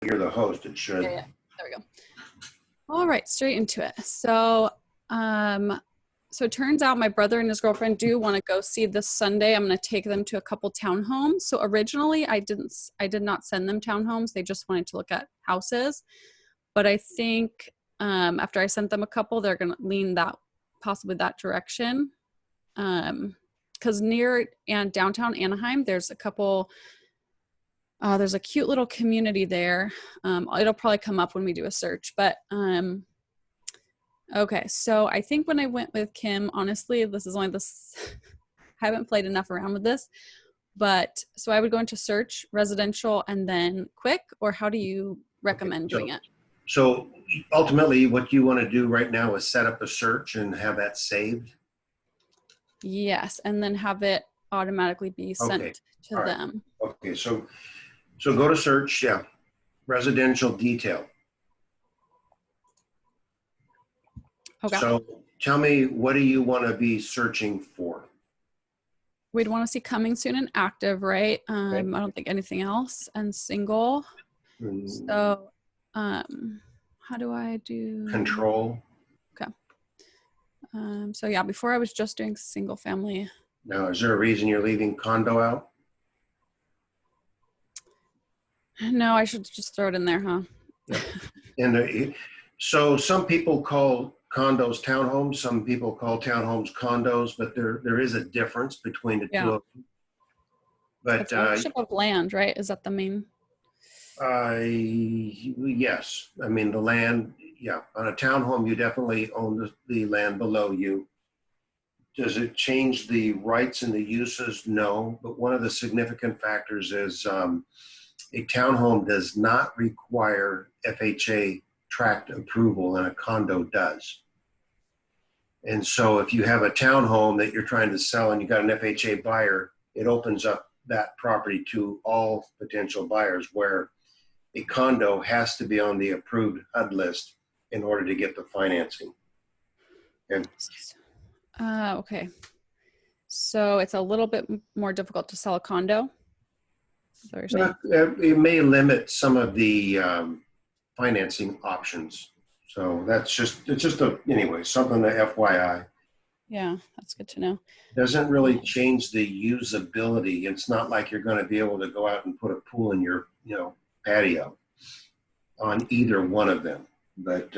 you're the host, it should. Yeah. There we go. All right, straight into it. So, so it turns out my brother and his girlfriend do want to go see this Sunday. I'm going to take them to a couple townhomes. So originally I did not send them townhomes. They just wanted to look at houses. But I think after I sent them a couple, they're going to lean possibly that direction. Because near downtown Anaheim, there's a couple, there's a cute little community there. It'll probably come up when we do a search, but okay, so I think when I went with Kim, honestly, this is only this, I haven't played enough around with this, but so I would go into search, residential, and then quick, or how do you recommend doing it? So ultimately what you want to do right now is set up a search and have that saved? Yes, and then have it automatically be sent to them. Okay, so go to search, yeah, residential detail. Okay. So tell me, what do you want to be searching for? We'd want to see coming soon and active, right? I don't think anything else, and single. So how do I do? Control. Okay. So yeah, before I was just doing single family. Now, is there a reason you're leaving condo out? No, I should just throw it in there, huh? Yeah. And so some people call condos townhomes, some people call townhomes condos, but there is a difference between the two of them. But it's ownership of land, right? Is that the main? Yes. I mean, the land, yeah. On a townhome, you definitely own the land below you. Does it change the rights and the uses? No. But one of the significant factors is a townhome does not require FHA tract approval, and a condo does. And so if you have a townhome that you're trying to sell and you got an FHA buyer, it opens up that property to all potential buyers, where a condo has to be on the approved HUD list in order to get the financing. Okay. So it's a little bit more difficult to sell a condo? Is that what you're saying? It may limit some of the financing options. So it's just anyway, something to FYI. Yeah, that's good to know. Doesn't really change the usability. It's not like you're going to be able to go out and put a pool in your, patio on either one of them. But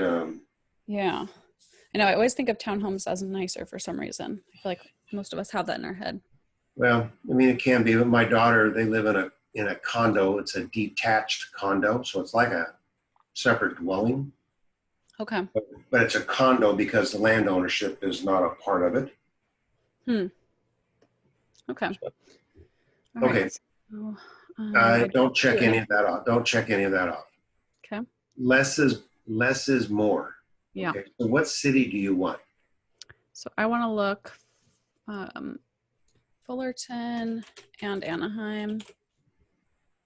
yeah, I know. I always think of townhomes as nicer for some reason. I feel like most of us have that in our head. Well, I mean, it can be. But my daughter, they live in a condo. It's a detached condo, so it's like a separate dwelling. Okay. But it's a condo because the land ownership is not a part of it. Okay. All okay. Right. So, don't check any of that off. Don't check any of that off. Okay. Less is more. Yeah. Okay. So what city do you want? So I want to look Fullerton and Anaheim.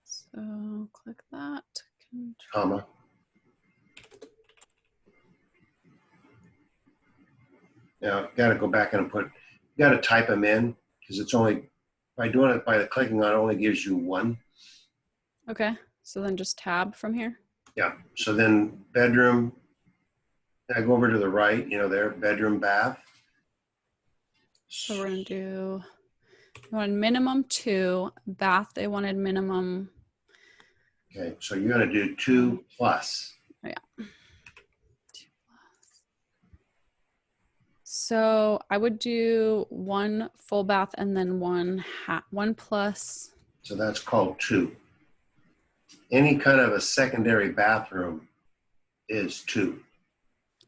So click that. Comma. Now, got to go back and got to type them in, because it's only, by doing it by clicking on it, only gives you one. Okay. So then just tab from here. Yeah. So then bedroom, I go over to the right, there, bedroom, bath. So we're going to do, you wanted minimum 2, bath, they wanted minimum. Okay. So you're going to do 2+. Oh, yeah. So I would do 1 full bath and then 1 plus. So that's called 2. Any kind of a secondary bathroom is 2.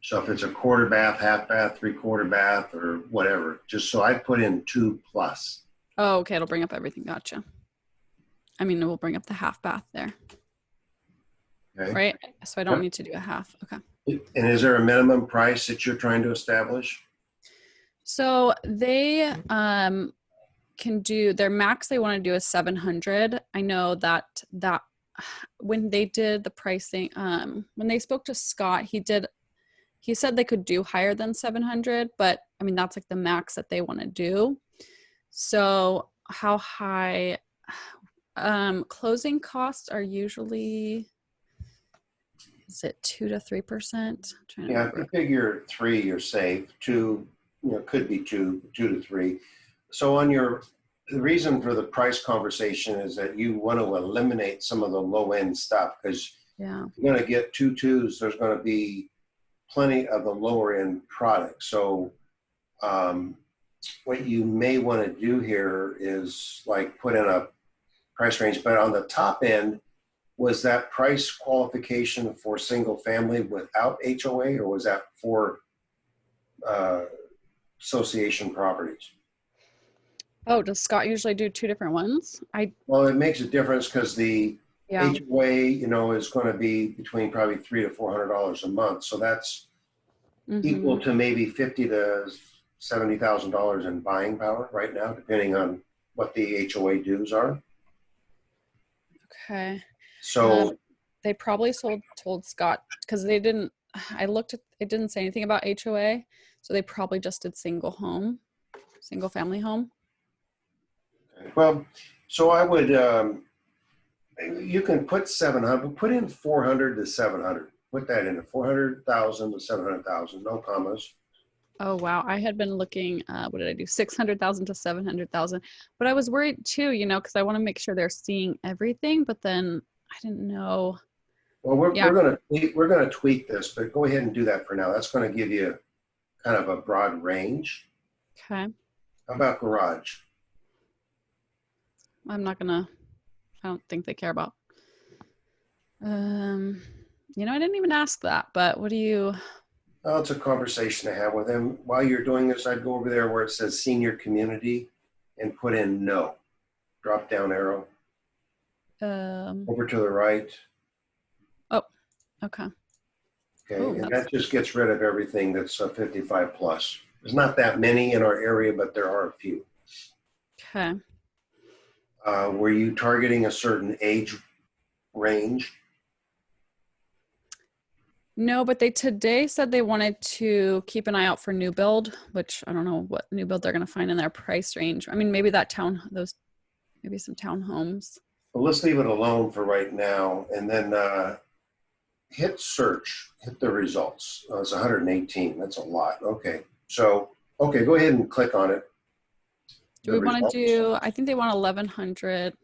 So if it's a quarter bath, half bath, 3/4 bath, or whatever, just so I put in 2+. Oh, okay. It'll bring up everything. Gotcha. I mean, it will bring up the half bath there. Okay. Right? So I don't need to do a half. Okay. And is there a minimum price that you're trying to establish? So they can do, their max they want to do is 700. I know that when they did the pricing, when they spoke to Scott, he said they could do higher than 700, but I mean, that's like the max that they want to do. So how high, closing costs are usually is it 2 to 3%? Trying to Yeah, if remember. you figure 3, you're safe. 2, could be 2 to 3. So the reason for the price conversation is that you want to eliminate some of the low end stuff because Yeah. you're going to get 2s. There's going to be plenty of the lower end products. So um, what you may want to do here is like put in a price range, but on the top end, was that price qualification for single family without HOA, or was that for uh, association properties? Oh, does Scott usually do 2 different ones? Well, it makes a difference because the Yeah. HOA, is going to be between probably $300 to $400 a month. So that's Mm-hmm. equal to maybe $50,000 to $70,000 in buying power right now, depending on what the HOA dues are. Okay. So They probably told Scott because they didn't. I looked at it, didn't say anything about HOA, so they probably just did single family home. well, so I would you can put 700, put in 400 to 700. Put that in 400,000 to 700,000, no commas. Oh wow, I had been looking. What did I do? 600,000 to 700,000. But I was worried too, because I want to make sure they're seeing everything. But then I didn't know. Well, we're, Yeah. we're gonna tweak this, but go ahead and do that for now. That's going to give you kind of a broad range. Okay. How about garage? I'm not gonna. I don't think they care about. Um, I didn't even ask that. But what do you? Well, it's a conversation to have with them. While you're doing this, I'd go over there where it says senior community and put in no. Drop down arrow Um. over to the right. Oh. Okay. Okay, Oh, and that's that just gets rid of everything that's 55 plus. There's not that many in our area, but there are a few. okay. Were you targeting a certain age range? No, but they today said they wanted to keep an eye out for new build, which I don't know what new build they're going to find in their price range. I mean, maybe maybe some townhomes. Well, let's leave it alone for right now, and then hit search, hit the results. It's 118. That's a lot. Okay, so go ahead and click on it. Do The we want to results. do, I think they want 1100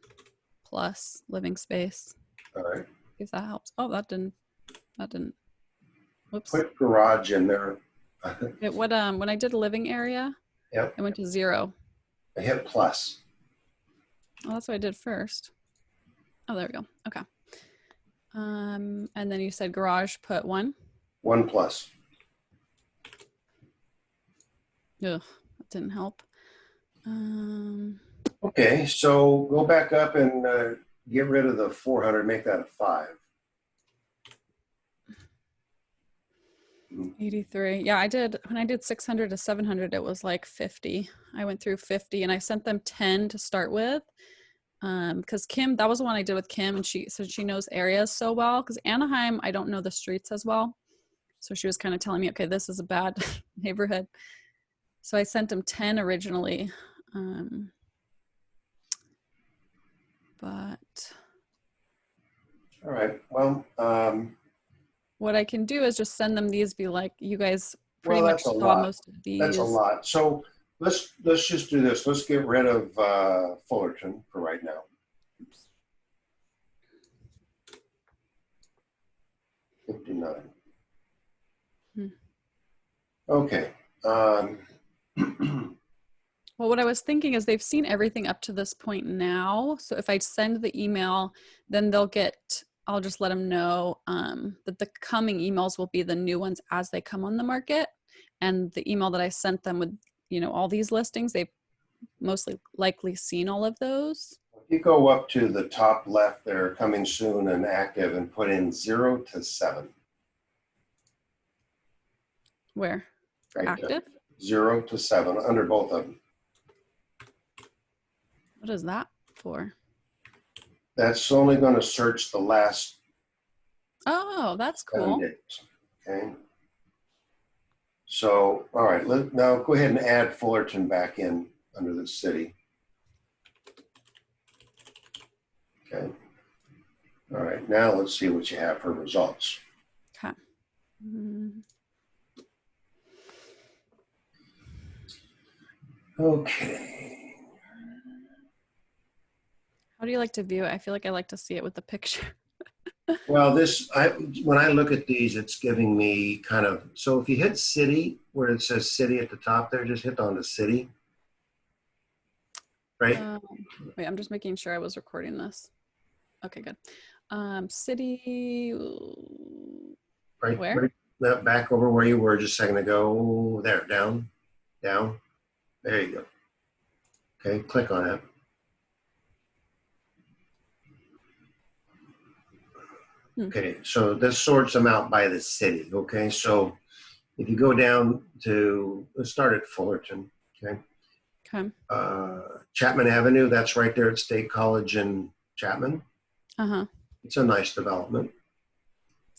plus living space. All right. If that helps. Oh, that didn't, whoops. Put garage in there. When I did living area, Yep. I went to 0. I hit plus. Oh, that's what I did first. Oh, there we go. Okay. And then you said garage, put 1. 1 plus. Ugh, that didn't help. Okay, so go back up and get rid of the 400. Make that a 5. 83. Yeah, when I did 600 to 700, it was like 50. I went through 50 and I sent them 10 to start with. Because Kim, that was the one I did with Kim, and she said she knows areas so well. Because Anaheim, I don't know the streets as well. So she was kind of telling me, okay, this is a bad neighborhood. So I sent them 10 originally. But All right. Well, what I can do is just send them these, be like, you guys pretty well, much that's a saw lot. most of these. That's a lot. So let's just do this. Let's get rid of Fullerton for right now. Oops. 59. Hmm. Okay. Well, what I was thinking is they've seen everything up to this point now. So if I send the email, then I'll just let them know that the coming emails will be the new ones as they come on the market. And the email that I sent them with, all these listings, they've mostly likely seen all of those. If you go up to the top left there, coming soon and active, and put in 0 to 7. Where? For Right active? there. 0 to 7 under both of them. What is that for? That's only going to search the last Oh, that's 7 cool. days. Okay. So, all right, now go ahead and add Fullerton back in under the city. Okay. All right, now let's see what you have for results. Mm. Okay. How do you like to view it? I feel like I like to see it with the picture. Well, when I look at these, it's giving me kind of, so if you hit city, where it says city at the top there, just hit on the city, right? Um, Wait, I'm just making sure I was recording this. Okay, good. City, Right, where? right, back over where you were just a second ago. There, down, down. There you go. Okay, click on it. Hmm. Okay, so this sorts them out by the city. Okay, so if you go down to, let's start at Fullerton. Okay, Okay. Chapman Avenue, that's right there at State College in Chapman. Uh-huh. It's a nice development.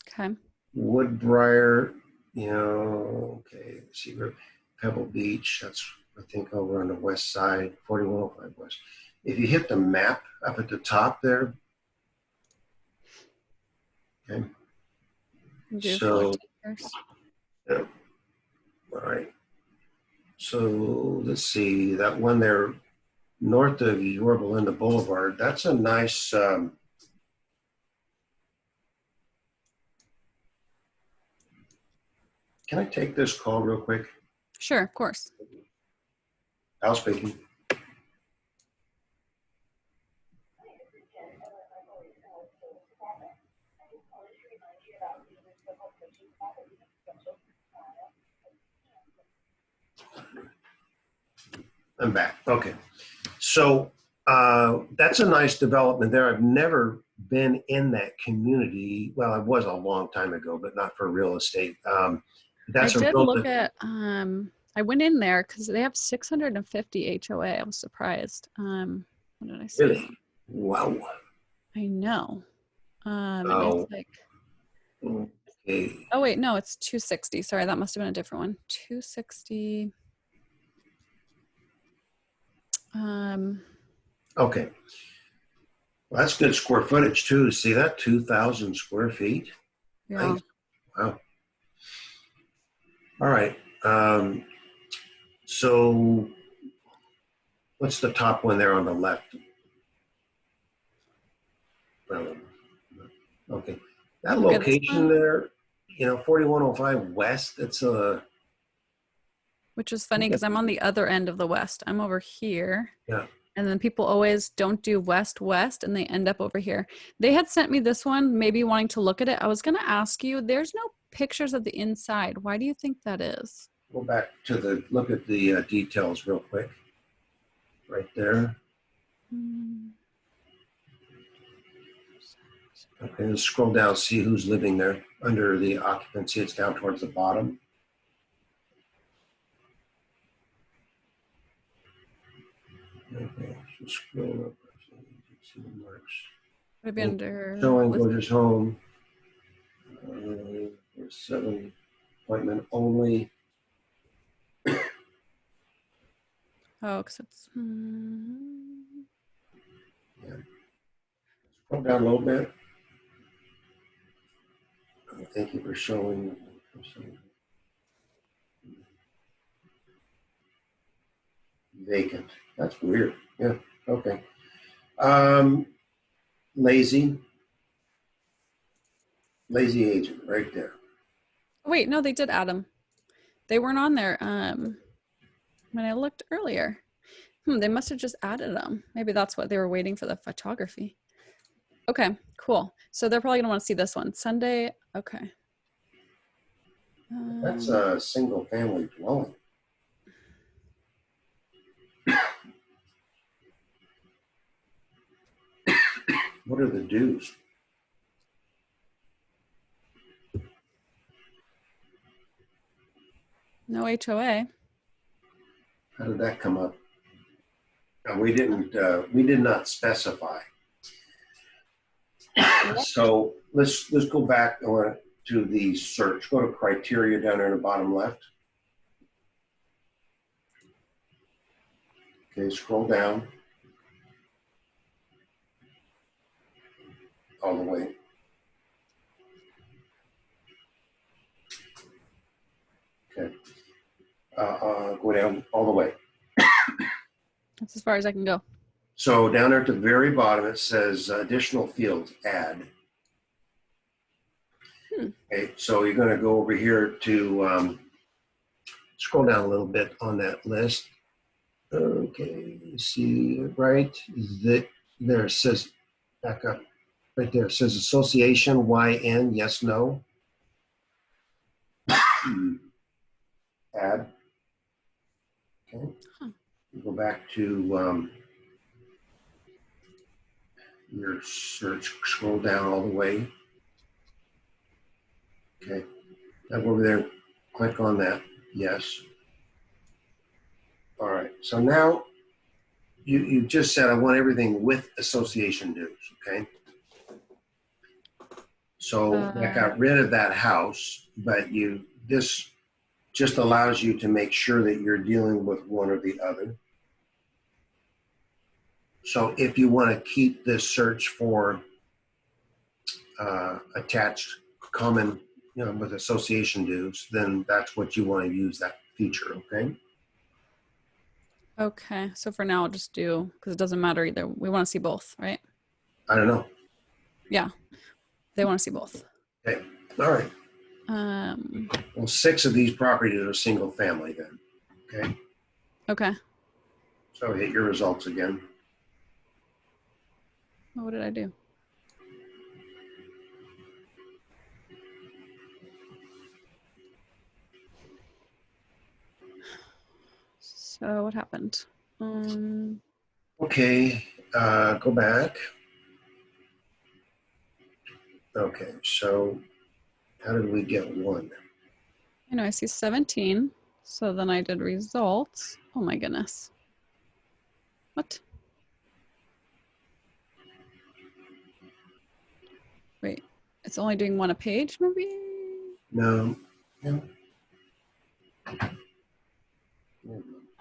Okay. Woodbriar, okay, see, Pebble Beach, that's, I think, over on the west side, 4105 West. If you hit the map up at the top there, okay, Do so, Fullerton first. yeah, all right. So let's see, that one there north of Yorba Linda Boulevard, that's a nice, can I take this call real quick? Sure, of course. Al speaking. I'm back. Okay. So that's a nice development there. I've never been in that community. Well, I was a long time ago, but not for real estate. I That's a did real, look at I went in there because they have 650 HOA. I was surprised. What did I say? really, wow. I know. And it's Oh, like, okay. oh wait, no, it's 260. Sorry, that must have been a different one. 260. Um, Okay. Well, that's good square footage too. See that 2,000 square feet? yeah. Nice. Wow. All right. So what's the top one there on the left? Well, okay. That Okay, this location one, there, 4105 West, it's a, which is funny because I'm on the other end of the west. I'm over here. yeah. And then people always don't do west west and they end up over here. They had sent me this one, maybe wanting to look at it. I was going to ask you, there's no pictures of the inside. Why do you think that is? Go back to look at the details real quick. Right there. Hmm. Okay, let's scroll down, see who's living there. Under the occupancy, it's down towards the bottom. Okay, so scroll up. See the marks. Would it be Okay, under showing list? gorgeous home. For 7 appointment only. Oh, because it's. Yeah. Scroll down a little bit. Thank you for showing. Vacant. That's weird. Yeah. Okay. Um, lazy. Lazy agent right there. Wait, no, they did add them. They weren't on there when I looked earlier. They must have just added them. Maybe that's what they were waiting for the photography. Okay, cool. So they're probably gonna want to see this one. Sunday. Okay. That's a single family dwelling. What are the dues? No HOA. How did that come up? We didn't. We did not specify. So let's go back to the search. Go to criteria down there in the bottom left. Okay, scroll down all the way. Okay. Go down all the way. That's as far as I can go. So down there at the very bottom, it says additional fields, add. Okay, so you're going to go over here to scroll down a little bit on that list. Okay, see right there it says, back up, right there it says association, YN, yes, no. Add. Okay, go back to your search, scroll down all the way. Okay, now go over there, click on that, yes. All right, so now you just said I want everything with association dues, okay? So that got rid of that house, but this just allows you to make sure that you're dealing with one or the other. So if you want to keep this search for attached common, with association dues, then that's what you want to use that feature, okay? Okay, so for now I'll just do, because it doesn't matter either. We want to see both, right? I don't know. Yeah, they want to see both. Okay, all right. Well, 6 of these properties are single family then, okay? Okay. So hit your results again. What did I do? So what happened? Okay, go back. Okay, so how did we get 1? I see 17. So then I did results. Oh my goodness. What? Wait, it's only doing 1 a page, maybe? No.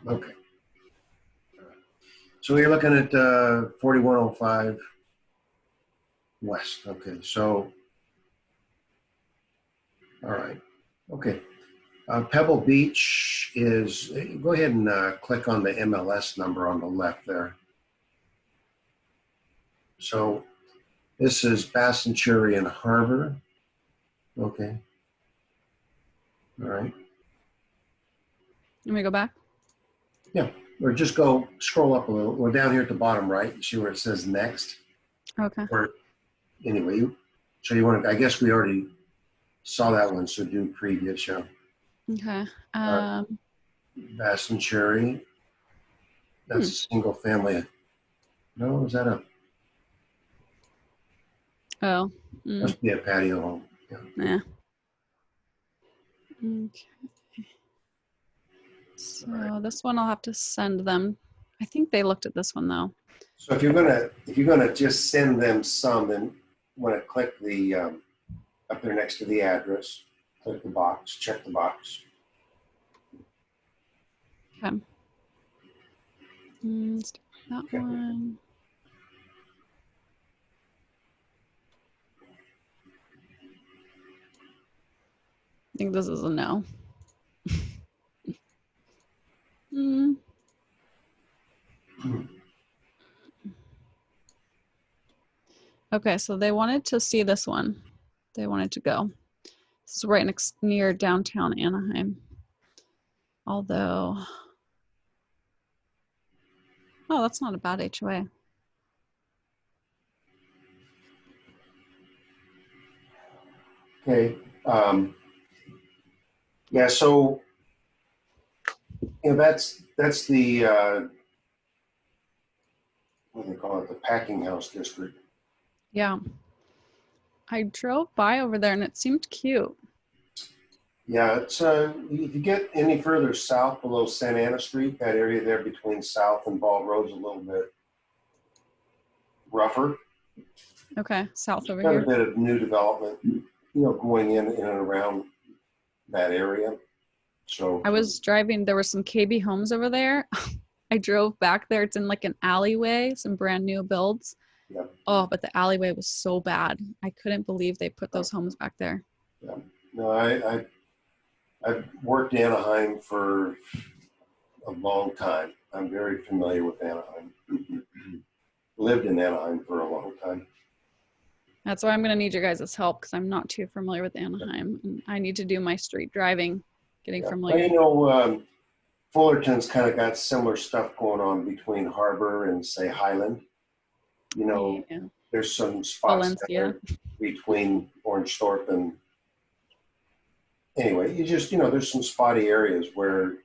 Okay. So you're looking at 4105 West. Okay, so, all right. Okay. Pebble Beach is, go ahead and click on the MLS number on the left there. So this is Bass and Cherry and Harbor. Okay. All right. Let me go back. Yeah, or just scroll up a little. We're down here at the bottom right. You see where it says next? Okay. Or anyway, so you want to, I guess we already saw that one, so do previous, yeah. Okay. Bass and Cherry. That's a single family. No, is that Oh. must be a patio home. Yeah. Okay. So this one I'll have to send them. I think they looked at this one though. So if you're gonna just send them some, then want to click the up there next to the address, click the box, check the box. Okay. That Okay. one. I think this is a no. Okay, so they wanted to see this one. They wanted to go. This is right near downtown Anaheim. Although, oh, that's not a bad HOA. Okay. Yeah. So that's the what do they call it? The packing house district. Yeah. I drove by over there and it seemed cute. Yeah, it's if you get any further south below Santa Ana Street, that area there between South and Ball Road's a little bit rougher. Okay, south over Got here. a bit of new development, going in and around that area. So I was driving, there were some KB homes over there. I drove back there. It's in like an alleyway, some brand new builds. yeah, Oh, but the alleyway was so bad. I couldn't believe they put those homes back there. yeah. No, I I've worked in Anaheim for a long time. I'm very familiar with Anaheim. Lived in Anaheim for a long time. That's why I'm going to need your guys' help because I'm not too familiar with Anaheim. And I need to do my street driving, getting Yeah. familiar. Well, you know, Fullerton's kind of got similar stuff going on between Harbor and, say, Highland. You know, Yeah. there's some spots Valencia. there between Orange Thorpe and, anyway, you just, you know, there's some spotty areas where it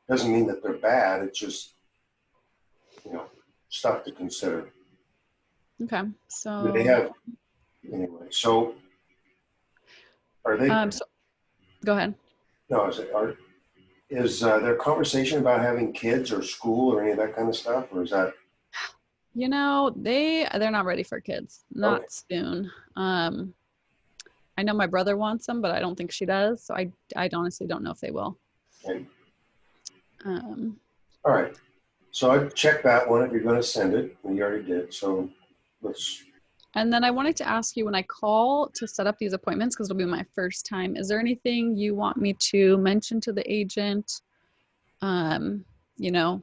doesn't mean that they're bad. It's just, you know, stuff to consider. Okay. Do they So, have, anyway, so are they, so go ahead. no, is there conversation about having kids or school or any of that kind of stuff? Or is that, You know, they're not ready for kids. okay, Not soon. I know my brother wants them, but I don't think she does. So I honestly don't know if they will. okay. Um, All right. So I'd check that one if you're going to send it. You already did. So let's, and then I wanted to ask you when I call to set up these appointments, because it'll be my first time, is there anything you want me to mention to the agent? You know,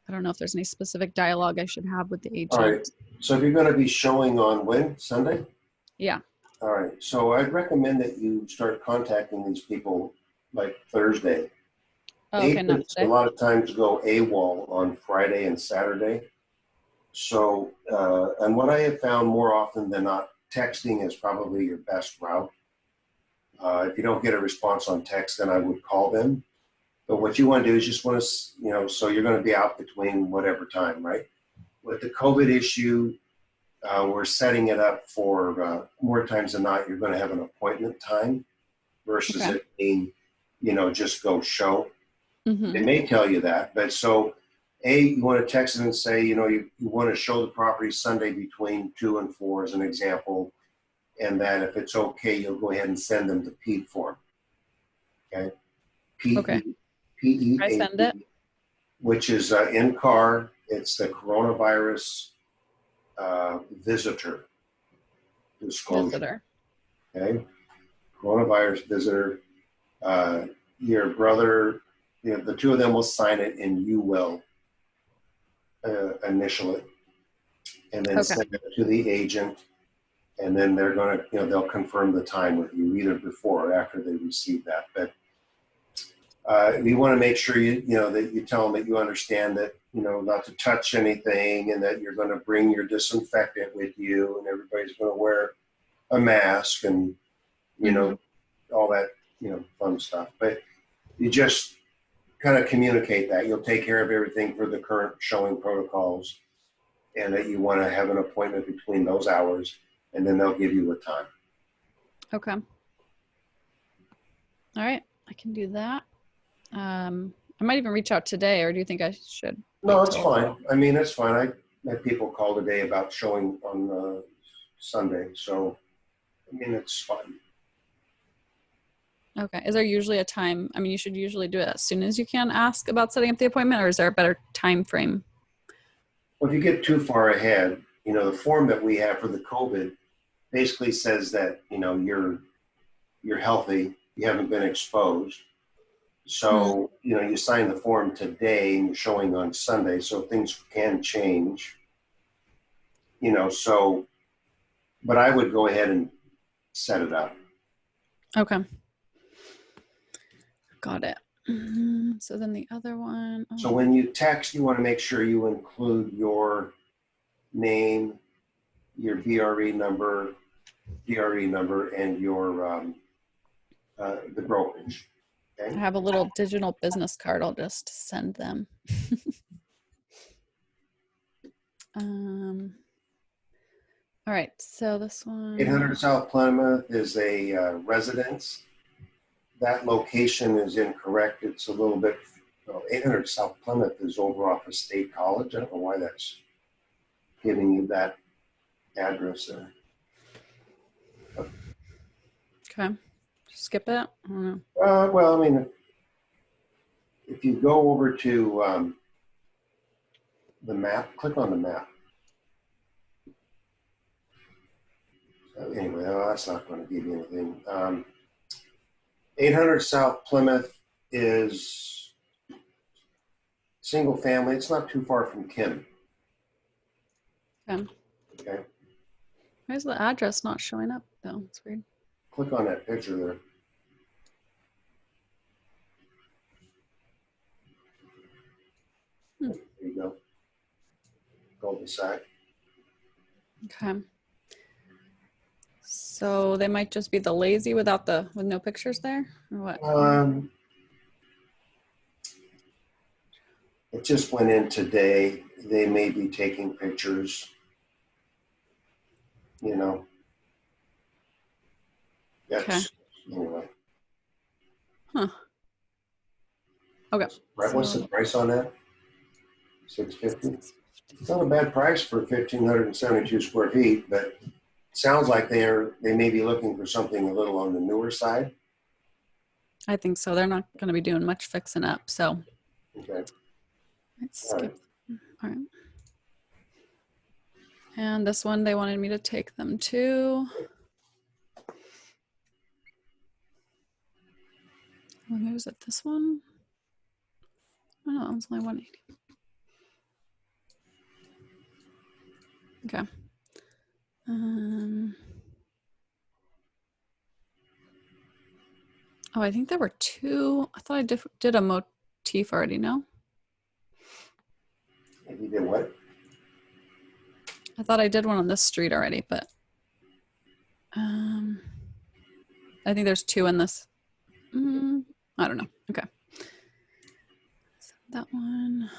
I don't know if there's any specific dialogue I should have with the all right. agent. So if you're going to be showing on when? Sunday? Yeah. All right. So I'd recommend that you start contacting these people like Thursday. Oh, okay, not Agents a today. lot of times go AWOL on Friday and Saturday. So, and what I have found more often than not, texting is probably your best route. If you don't get a response on text, then I would call them. But what you want to do is just want to, you know, so you're going to be out between whatever time, right? With the COVID issue, we're setting it up for more times than not, you're going to have an appointment time versus Okay. it being, you know, just go show. Mm-hmm. They may tell you that, but so you want to text them and say, you know, you want to show the property Sunday between 2 and 4 as an example. And then if it's okay, you'll go ahead and send them the PEAD form. Okay. Okay. I send it. PEAD, which is in car. It's the coronavirus visitor disclosure. Visitor. Okay. Coronavirus visitor. Your brother, you know, the two of them will sign it and you will initial it and then Okay. send it to the agent. And then they're going to, you know, they'll confirm the time with you either before or after they receive that. But you want to make sure you know, that you tell them that you understand that, you know, not to touch anything and that you're going to bring your disinfectant with you and everybody's going to wear a mask and, you know, all that, you know, fun stuff. But you just kind of communicate that you'll take care of everything for the current showing protocols and that you want to have an appointment between those hours and then they'll give you a time. Okay. All right. I can do that. I might even reach out today, or do you think I should No, wait it's till? fine. I mean, it's fine. I had people call today about showing on Sunday. So, I mean, it's fine. Okay. Is there usually a time? I mean, you should usually do it as soon as you can ask about setting up the appointment, or is there a better time frame? Well, if you get too far ahead, you know, the form that we have for the COVID basically says that, you know, you're healthy, you haven't been exposed. So, you know, you sign the form today and you're showing on Sunday, so things can change. You know, so, but I would go ahead and set it up. Okay. Got it. So then the other one. So when you text, you want to make sure you include your name, your DRE number, and your the brokerage. I Okay. have a little digital business card. I'll just send them. All right. So this one. 800 South Plymouth is a residence. That location is incorrect. It's a little bit. 800 South Plymouth is over off of State College. I don't know why that's giving you that address there. Okay. Skip it. I don't know. Well, I mean, if you go over to the map, click on the map. Anyway, that's not going to give you anything. 800 South Plymouth is single family. It's not too far from Kim. Okay. Okay. Why is the address not showing up though? It's weird. Click on that picture there. Hmm. There you go. Cul-de-sac. Okay. So they might just be the lazy with no pictures there, or what? It just went in today. They may be taking pictures. You know. That's anyway. Huh. Okay. Right. What's the So price on that? $650. It's not a bad price for 1,572 square feet, but it sounds like they may be looking for something a little on the newer side. I think so. They're not going to be doing much fixing up. So Okay. let's All skip. right. All right. And this one, they wanted me to take them to. Maybe was it this one? Oh, no, that one's only 180. Okay. Oh, I think there were two. I thought I did a motif already. No, And you did what? I thought I did one on this street already, but I think there's two in this. I don't know. Okay. So that one.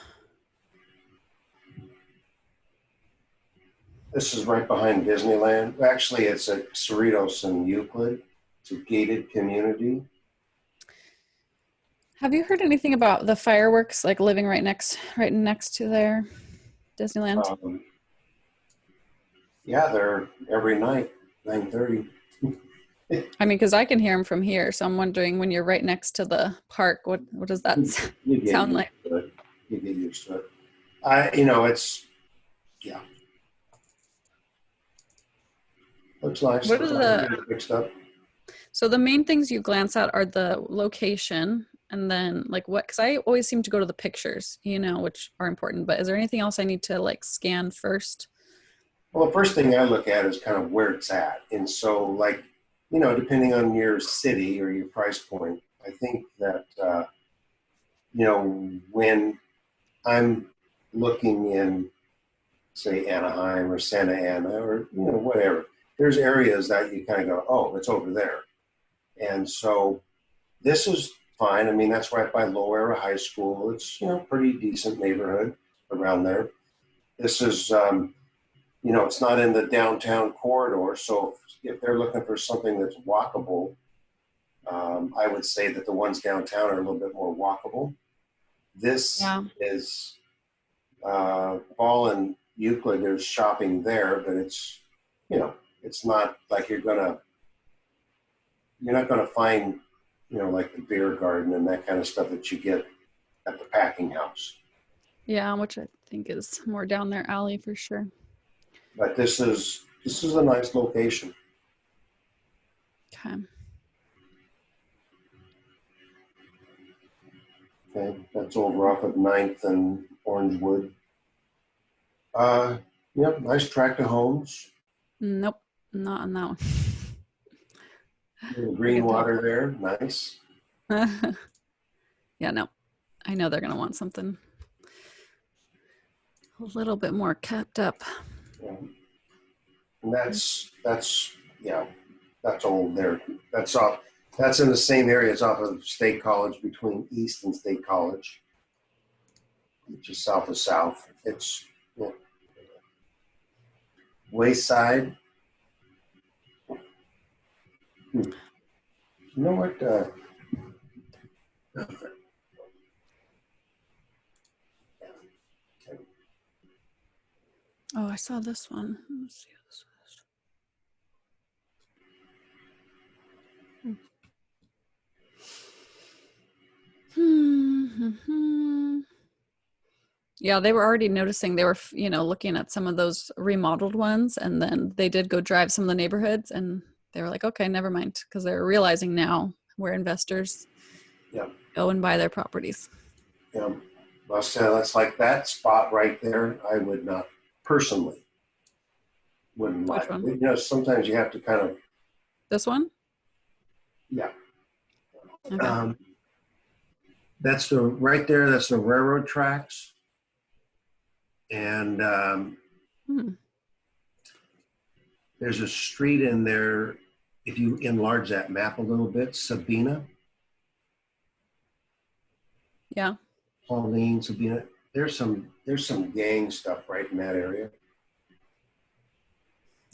This is right behind Disneyland. Actually, it's at Cerritos and Euclid. It's a gated community. Have you heard anything about the fireworks like living right next to their Disneyland? Yeah, they're every night, 9:30. I mean, because I can hear them from here, so I'm wondering when you're right next to the park, what does that sound like? You get used to it. It's yeah. Looks nice. What are Looks like the it's getting fixed up. So the main things you glance at are the location and then like what, because I always seem to go to the pictures, which are important, but is there anything else I need to like scan first? Well, the first thing I look at is kind of where it's at. And so, like, depending on your city or your price point, I think that, when I'm looking in, say, Anaheim or Santa Ana or, whatever, there's areas that you kind of go, oh, it's over there. And so this is fine. I mean, that's right by Low Era High School. It's, pretty decent neighborhood around there. This is, it's not in the downtown corridor. So if they're looking for something that's walkable, I would say that the ones downtown are a little bit more walkable. This is Ball and Euclid. There's shopping there, but it's, it's not like you're not going to find, like the beer garden and that kind of stuff that you get at the packing house. Yeah, which I think is more down their alley for sure. But this is a nice location. Okay. Okay, that's over off of 9th and Orangewood. Yep, nice tract of homes. Nope, not on that one. Little green water there, nice. Yeah, no, I know they're gonna want something a little bit more kept up. Yeah. And that's old there. That's in the same area. It's off of State College, between East and State College, just south of South. It's Wayside. You know what? Oh, I saw this one. Let's see what this was. Yeah, they were already noticing. They were, looking at some of those remodeled ones, and then they did go drive some of the neighborhoods, and they were like, okay, never mind, because they're realizing now we're investors. Yeah. go and buy their properties. Well, so that's like that spot right there. I would not personally wouldn't Which like. one? You know, sometimes you have to kind of, This one? yeah. Okay. That's the right there. That's the railroad tracks, and Hmm. there's a street in there. If you enlarge that map a little bit, Sabina, Yeah. Pauline, Sabina. There's some gang stuff right in that area.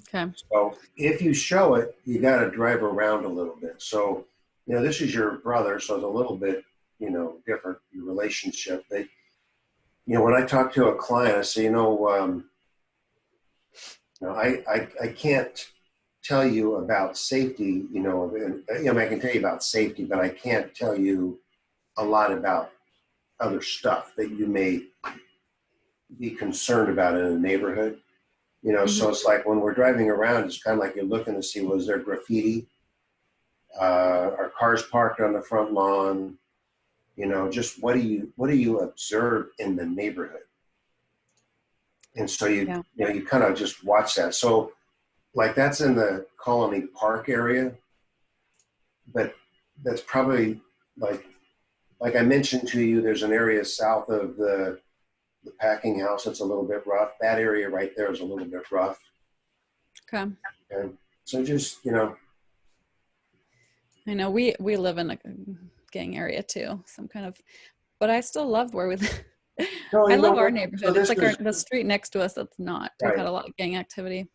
Okay. So if you show it, you got to drive around a little bit. So, you know, this is your brother, so it's a little bit, you know, different, your relationship. They, you know, when I talk to a client, I say, I can't tell you about safety, I can tell you about safety, but I can't tell you a lot about other stuff that you may be concerned about in a neighborhood. So it's like when we're driving around, it's kind of like you're looking to see, was there graffiti? Are cars parked on the front lawn? Just what do you observe in the neighborhood? And so you kind of just watch that. So like that's in the Colony Park area, but that's probably like I mentioned to you, there's an area south of the packing house that's a little bit rough. That area right there is a little bit rough. Okay. And so just, I know we live in a gang area too, but I still love where we live. no, I you know love our what? neighborhood. So It's this like is the street next to us that's not. We've right. had a lot of gang activity.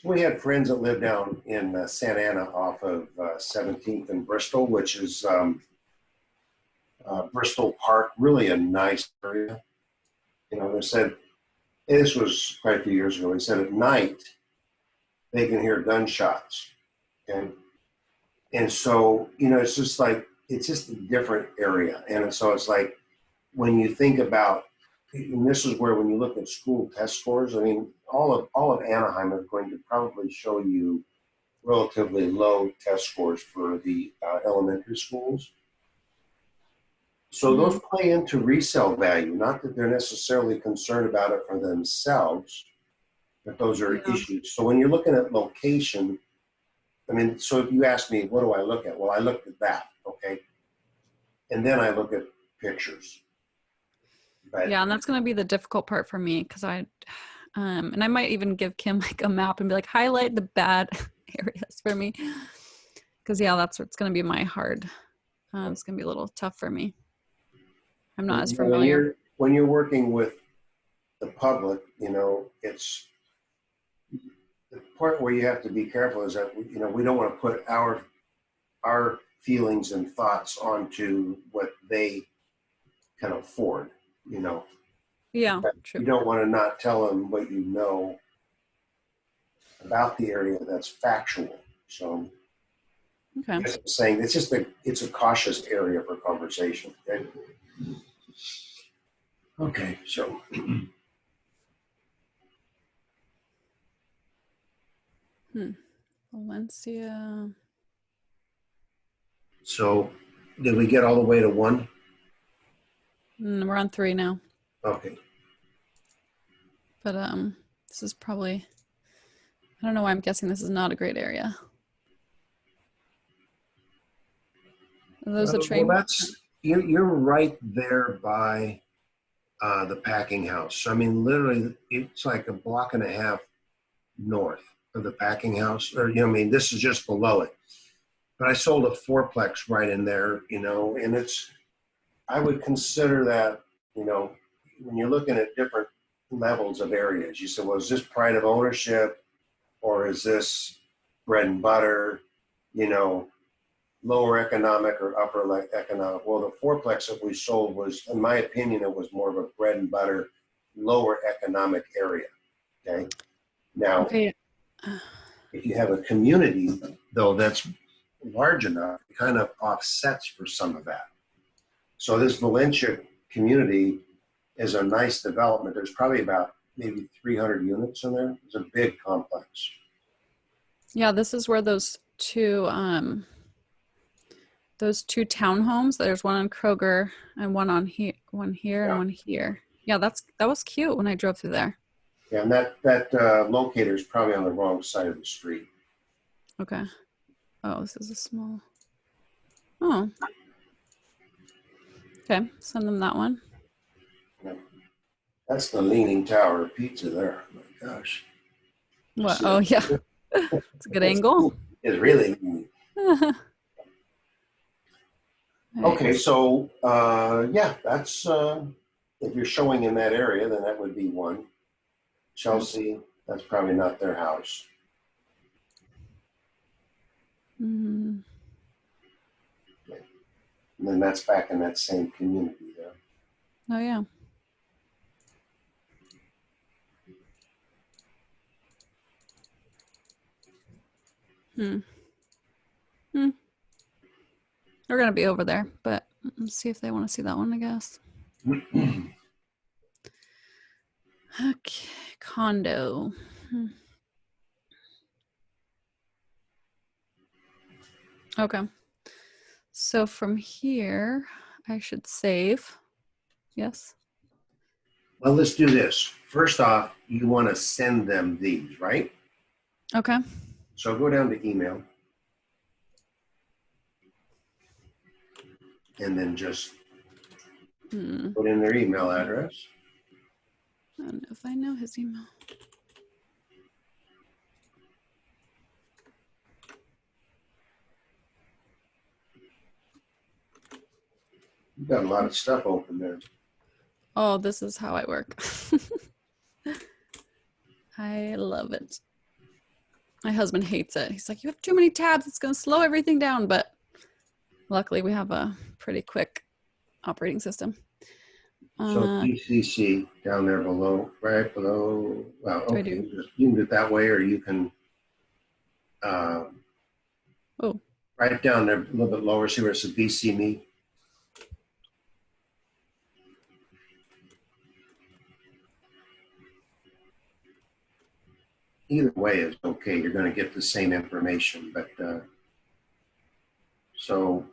We had friends that lived down in Santa Ana off of 17th and Bristol, which is Bristol Park, really a nice area. They said, this was quite a few years ago, they said at night they can hear gunshots. And so, it's just a different area. And so it's like when you think about, and this is where when you look at school test scores, I mean, all of Anaheim is going to probably show you relatively low test scores for the elementary schools. So those play into resale value, not that they're necessarily concerned about it for themselves, but those are issues. So when you're looking at location, I mean, so if you ask me, what do I look at? Well, I looked at that, okay? And then I look at pictures. But, Yeah, and that's going to be the difficult part for me because and I might even give Kim like a map and be like, highlight the bad areas for me. Because that's what's going to be my hard. It's going to be a little tough for me. I'm not as familiar. when you're working with the public, it's the part where you have to be careful is that we don't want to put our feelings and thoughts onto what they can afford. Yeah, true. You don't want to not tell them what you know about the area that's factual. So, Okay. as I'm saying, it's a cautious area for conversation. Okay, so. Valencia. So, did we get all the way to 1? We're on 3 now. Okay. But this is probably, I don't know why I'm guessing this is not a great area. Are those the train? Well, you're right there by the packing house. So, I mean, literally, it's like a block and a half north of the packing house. Or, this is just below it. But I sold a fourplex right in there, and I would consider that, when you're looking at different levels of areas, you said, well, is this pride of ownership or is this bread and butter, lower economic or upper economic? Well, the fourplex that we sold was, in my opinion, it was more of a bread and butter, lower economic area. Okay. Now, if you have a community, though, that's large enough, it kind of offsets for some of that. So this Valencia community is a nice development. There's probably about maybe 300 units in there. It's a big complex. Yeah, this is where those two those two townhomes. There's one on Kroger and one on here, one here and Yeah. one here. Yeah, that was cute when I drove through there. Yeah, and that locator is probably on the wrong side of the street. Okay. Oh, this is a small. Oh. Okay, send them that one. Yeah. That's the Leaning Tower of Pizza there. Oh my gosh. What? Oh, yeah. It's a good angle. It's really leaning. Okay, so yeah, that's if you're showing in that area, then that would be one. Chelsea, that's probably not their house. Mm. And then that's back in that same community there. Oh, yeah. Hmm. They're going to be over there, but let's see if they want to see that one, I guess. Okay, condo. Okay. So from here, I should save. Yes. Well, let's do this. First off, you want to send them these, right? Okay. So go down to email. And then just put in their email address. I don't know if I know his email. You've got a lot of stuff open there. Oh, this is how I work. I love it. My husband hates it. He's like, you have too many tabs. It's going to slow everything down. But luckily, we have a pretty quick operating system. So BCC down there below, right below. Well, okay, you can do it that way, or you can right down there a little bit lower. See where it says BC me. Either way is okay. You're going to get the same information, but so.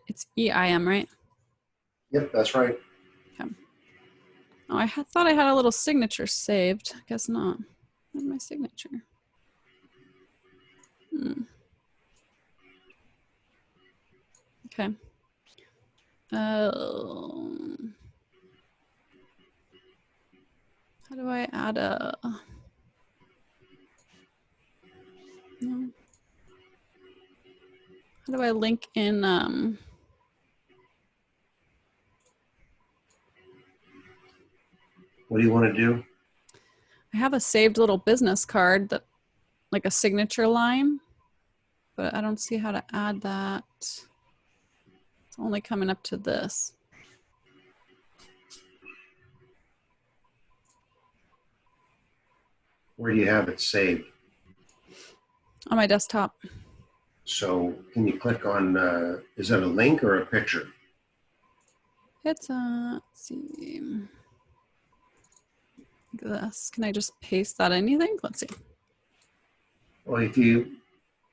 It's EIM, right? Yep, that's right. Okay. Oh, I thought I had a little signature saved. Guess not. Where's my signature? Okay. How do I add a... No. How do I link in... What do you want to do? I have a saved little business card that, like a signature line, but I don't see how to add that. It's only coming up to this. Where do you have it saved? On my desktop. So can you click on, is that a link or a picture? It's let's see. Like this. Can I just paste that in, you think? Let's see. Well, if you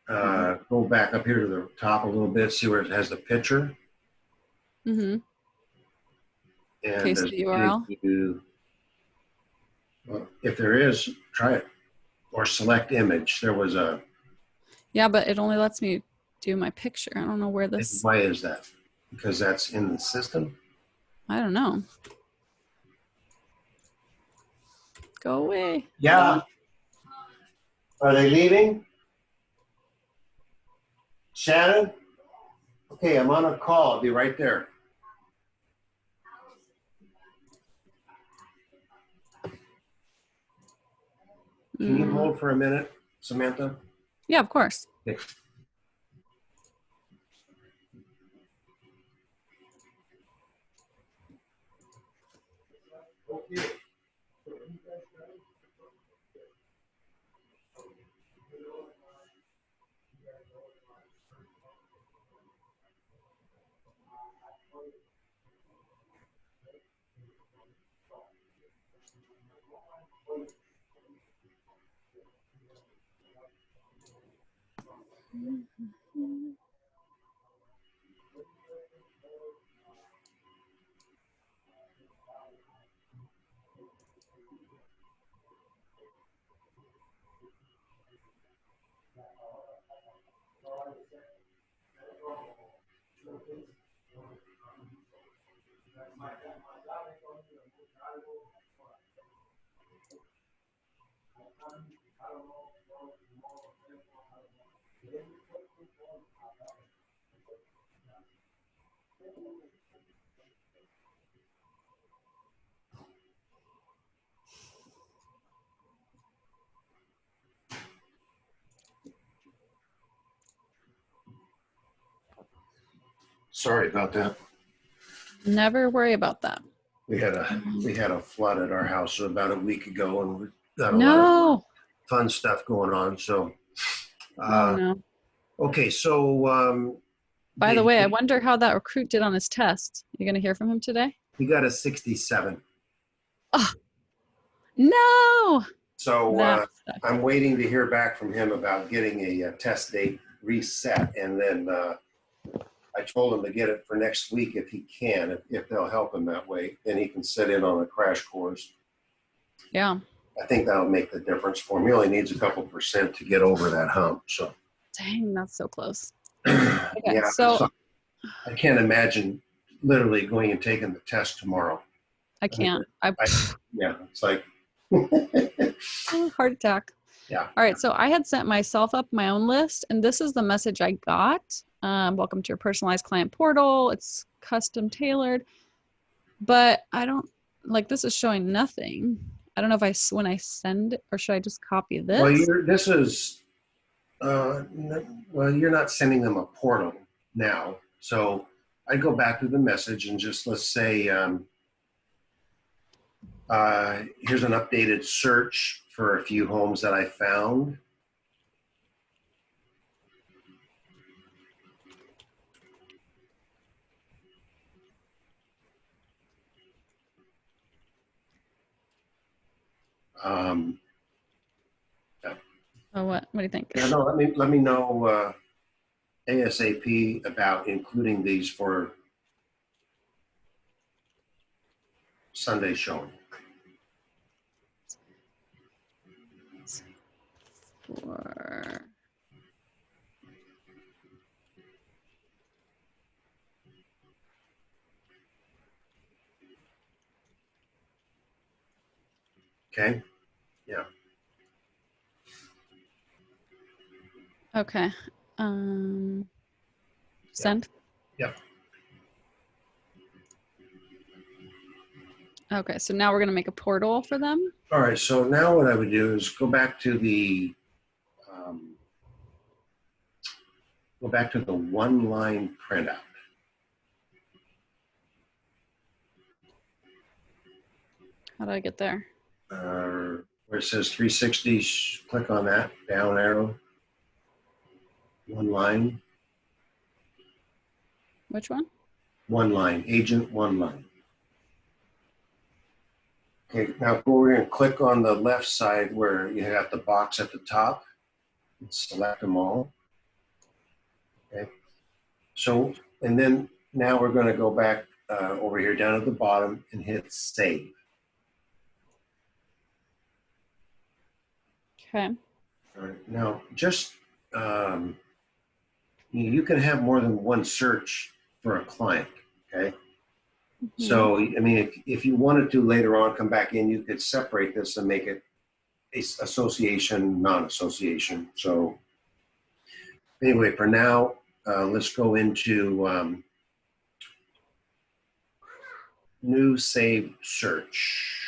go back up here to the top a little bit, see where it has the picture. Mm-hmm. And Paste the URL. Well, if there is, try it. Or select image. There was a... Yeah, but it only lets me do my picture. I don't know where this... Why is that? Because that's in the system? I don't know. Go away. Yeah. Are they leaving? Shannon? Okay, I'm on a call. I'll be right there. Can you hold for a minute, Samantha? Yeah, of course. Okay. Sorry about that. Never worry about that. We had a flood at our house about a week ago, and we got a lot of No. fun stuff going on. So, Oh no. okay. So, By the way, I wonder how that recruit did on his test. You gonna hear from him today? he got a 67. Oh no. So That sucks. I'm waiting to hear back from him about getting a test date reset, and then I told him to get it for next week if he can, if they'll help him that way. Then he can sit in on a crash course. Yeah. I think that'll make the difference for him. He only needs a couple % to get over that hump. So, Dang, that's so close. Okay, yeah. so I can't imagine literally going and taking the test tomorrow. I can't. Yeah, it's like Heart attack. Yeah. All right, so I had sent myself up my own list, and this is the message I got. Welcome to your personalized client portal. It's custom tailored, but I don't like this is showing nothing. I don't know if when I send it, or should I just copy this? Well, you're not sending them a portal now. So I go back to the message and just let's say here's an updated search for a few homes that I found. Yeah. Oh, what do you think? Yeah, no, let me know ASAP about including these for Sunday showing. Okay. Yeah. Okay. Send. Yep. Okay, so now we're gonna make a portal for them. All right. So now what I would do is go back to the one line printout. How do I get there? Where it says 360, click on that down arrow. One line. Which one? One line. Agent one line. Okay, now go over here and click on the left side where you have the box at the top. And select them all. Okay. So, and then now we're going to go back over here down at the bottom and hit save. Okay. All right. Now, just you can have more than one search for a client. Okay. Mm-hmm. So, I mean, if you wanted to later on come back in, you could separate this and make it association, non-association. So, anyway, for now, let's go into new save search.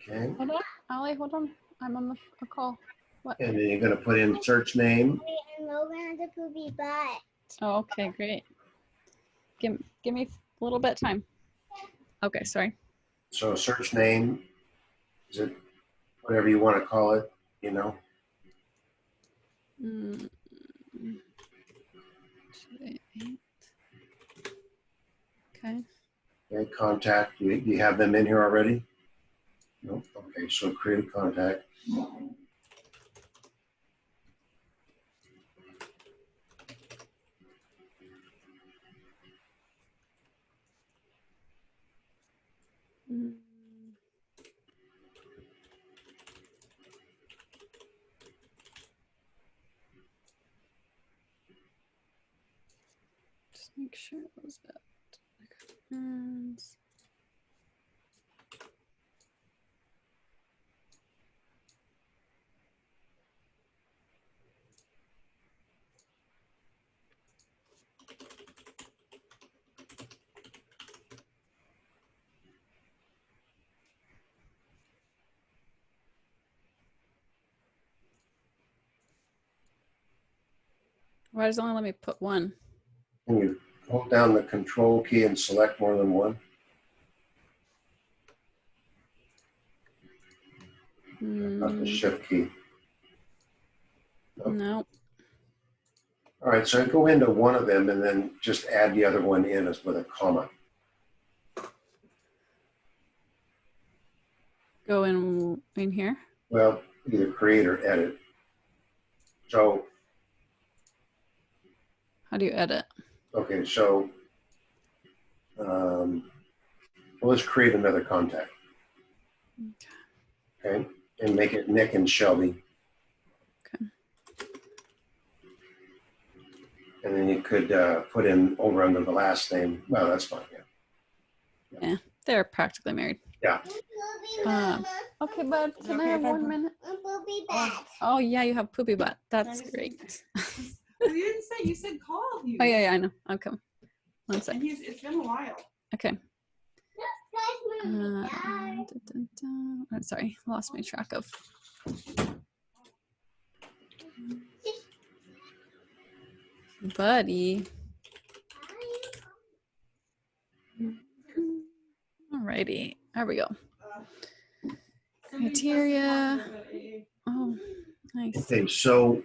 Okay. Hold on, Allie, hold on. I'm on a call. What? And then you're going to put in search name. And Logan has a poopy butt. Oh, okay, great. Give me a little bit of time. Okay, sorry. So search name, is it whatever you want to call it, you know? Mm. Okay. Okay, contact, do you have them in here already? Nope. Okay, so create a contact. Mm. Just make sure it was that. Friends. Why does it only let me put one? Can you hold down the control key and select more than one? Not the shift key. No. All right, so go into one of them and then just add the other one in as with a comma. Go in here. Well, either create or edit. So, How do you edit? okay, so well, let's create another contact. Okay, and make it Nick and Shelby. Okay. And then you could put in over under the last name. Well, that's fine. Yeah, they're practically married. Yeah. Okay, bud. Can I have 1 minute? Poopy butt. Oh yeah, you have poopy butt. That's great. You didn't say. You said call you. Oh yeah, I know. Okay. 1 And sec. it's been a while. Okay. Guys, mommy died. I'm sorry, lost my track of. Buddy. Alrighty, there we go. Criteria. Oh, nice. Okay, so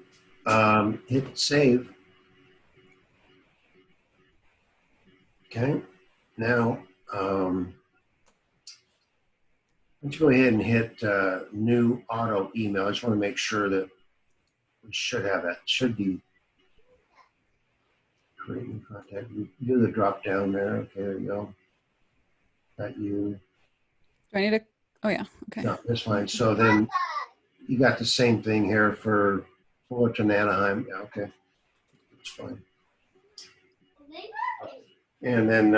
hit save. Okay, now let's go ahead and hit new auto email. I just want to make sure that we should have that. Should be create new contact. You do the drop down there. Okay, there you go. Got you. Do I need to? Oh yeah. Okay. No, that's fine. So then you got the same thing here for Fullerton, Anaheim. Yeah, okay, that's fine. And then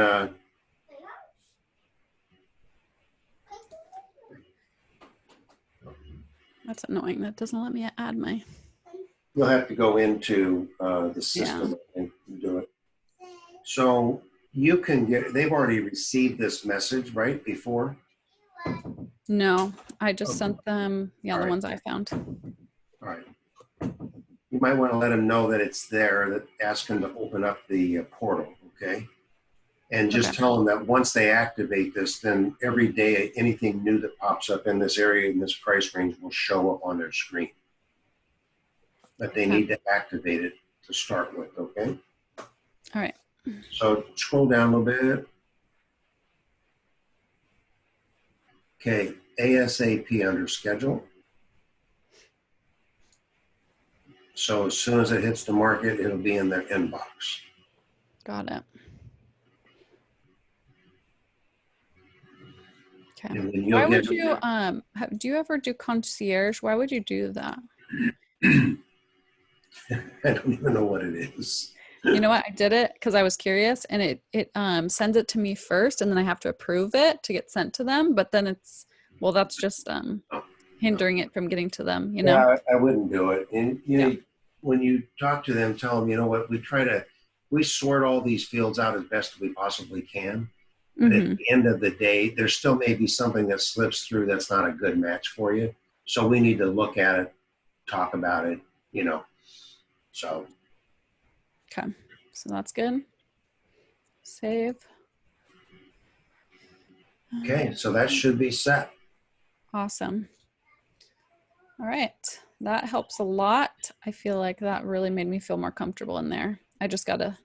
That's annoying. That doesn't let me add my. you'll have to go into the system and do it. So you can get, they've already received this message, right, before? No, I just Okay. sent them. Yeah, All the right. ones I found. All right. You might want to let them know that it's there, that ask them to open up the portal, okay? And just Okay. tell them that once they activate this, then every day anything new that pops up in this area, in this price range, will show up on their screen. But they Okay. need to activate it to start with, okay? All right. So scroll down a little bit. Okay, ASAP under schedule. So as soon as it hits the market, it'll be in their inbox. Got it. Okay. And then you'll Why would get you do you ever do concierge? Why would you do that? I don't even know what it is. You know what? I did it because I was curious, and it sends it to me first, and then I have to approve it to get sent to them. But then it's that's just hindering it from getting to them. You know? Yeah, I wouldn't do it. And you know, Yeah. when you talk to them, tell them, you know what, we sort all these fields out as best we possibly can. But Mhm. at the end of the day, there still may be something that slips through that's not a good match for you. So we need to look at it, talk about it, you know. So Okay. So that's good. Save. okay, so that should be set. Awesome. All right. That helps a lot. I feel like that really made me feel more comfortable in there. I just got to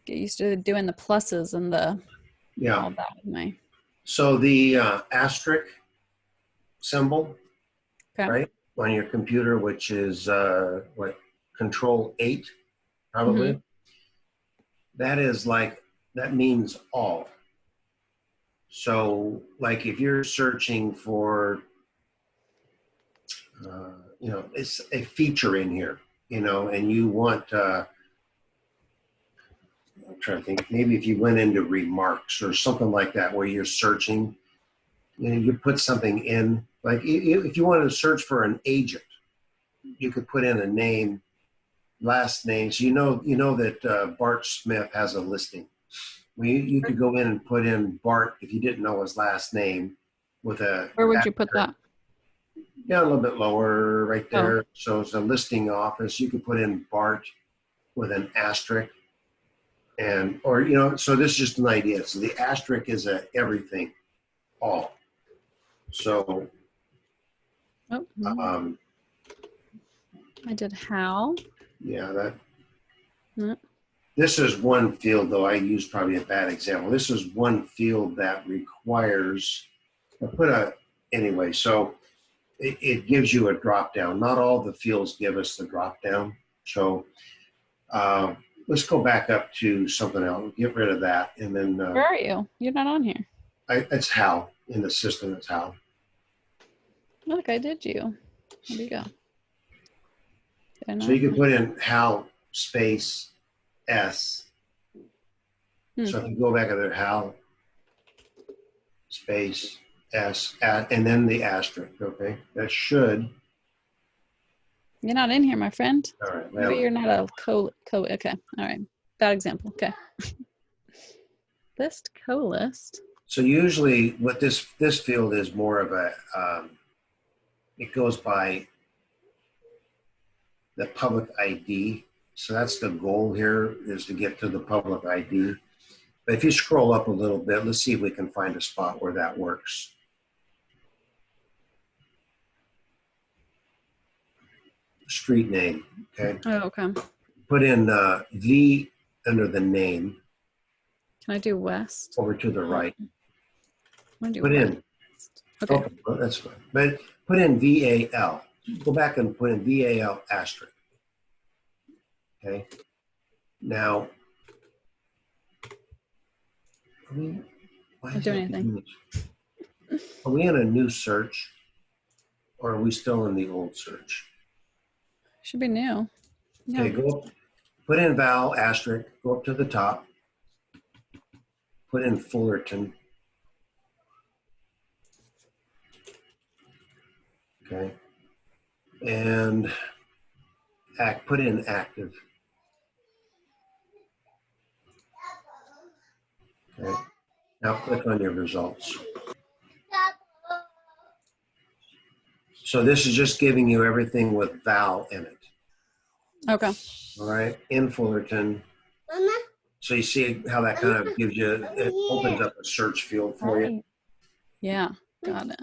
get used to doing the pluses and all that with my. So the asterisk symbol, Okay. right, on your computer, which is Control 8, probably. Mm-hmm. That means all. So like if you're searching for, it's a feature in here, and you want, I'm trying to think, maybe if you went into remarks or something like that where you're searching, you put something in, like if you wanted to search for an agent, you could put in a name, last name. So you know that Bart Smith has a listing. You could go in and put in Bart if you didn't know his last name with a. Where would you put that? Yeah, a little bit lower right Oh. there. So it's a listing office. You could put in Bart with an asterisk. So this is just an idea. So the asterisk is a everything, all. So Oh, um, I did how. yeah, Mm. this is one field, though I used probably a bad example. This is one field that requires, anyway, so it gives you a drop down. Not all the fields give us the drop down. So let's go back up to something else. Get rid of that. And then Where are you? You're not on here. it's Hal in the system. It's Hal. Look, I did you. There you go. So you can put in Hal space S. So if you go back to there, Hal space S, and then the asterisk, okay? That should. You're not in here, my friend. All right. Maybe you're not a okay. All right. Bad example. Okay. List, co-list. So usually what this field is more of a, it goes by the public ID. So that's the goal here, is to get to the public ID. But if you scroll up a little bit, let's see if we can find a spot where that works. Street name, okay? Oh, okay. Put in V under the name Can I do west? over to the right. I'm gonna do Put in, west. Okay. well, that's fine. But put in VAL. Go back and put in VAL asterisk. Okay. Now, Not doing anything. Are we in a new search, or are we still in the old search? Should be new. Yeah. Okay, go up, put in Val asterisk, go up to the top, put in Fullerton. Okay. And put in active. Okay. Now click on your results. So this is just giving you everything with Val in it. Okay. All right, in Fullerton. Mama, So you see how that kind of gives you, it opens up a search field for you. Yeah. Got it.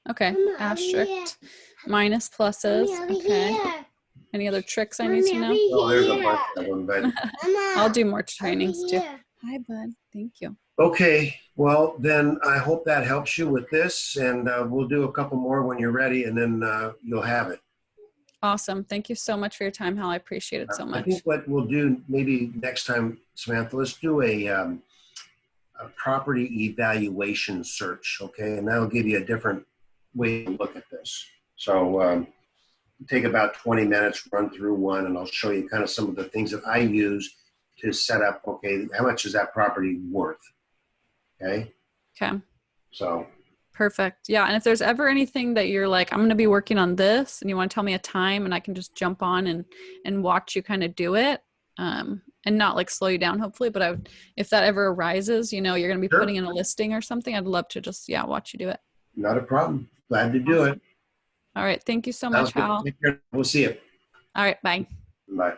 Okay. Mama, over Asterisk. Minus pluses. Mommy, over Okay. here. Any other tricks I need to know? Mommy, Oh, over there's a here. bunch of them, but Mama, I'll do more over trainings too. here. Hi, bud. Thank you. okay. Well, then I hope that helps you with this, and we'll do a couple more when you're ready, and then you'll have it. Awesome. Thank you so much for your time, Hal. I appreciate it so I much. think what we'll do maybe next time, Samantha, let's do a property evaluation search, okay? And that'll give you a different way to look at this. So take about 20 minutes, run through one, and I'll show you kind of some of the things that I use to set up, okay, how much is that property worth, okay? Okay. So, Perfect. Yeah. And if there's ever anything that you're like, I'm going to be working on this and you want to tell me a time and I can just jump on and watch you kind of do it, and not like slow you down, hopefully. But if that ever arises, you're going to be Sure. putting in a listing or something, I'd love to just, watch you do it. not a problem. Glad to do it. All right. Thank you so much, Sounds good. Hal. Take care. We'll see you. All right. Bye. Bye.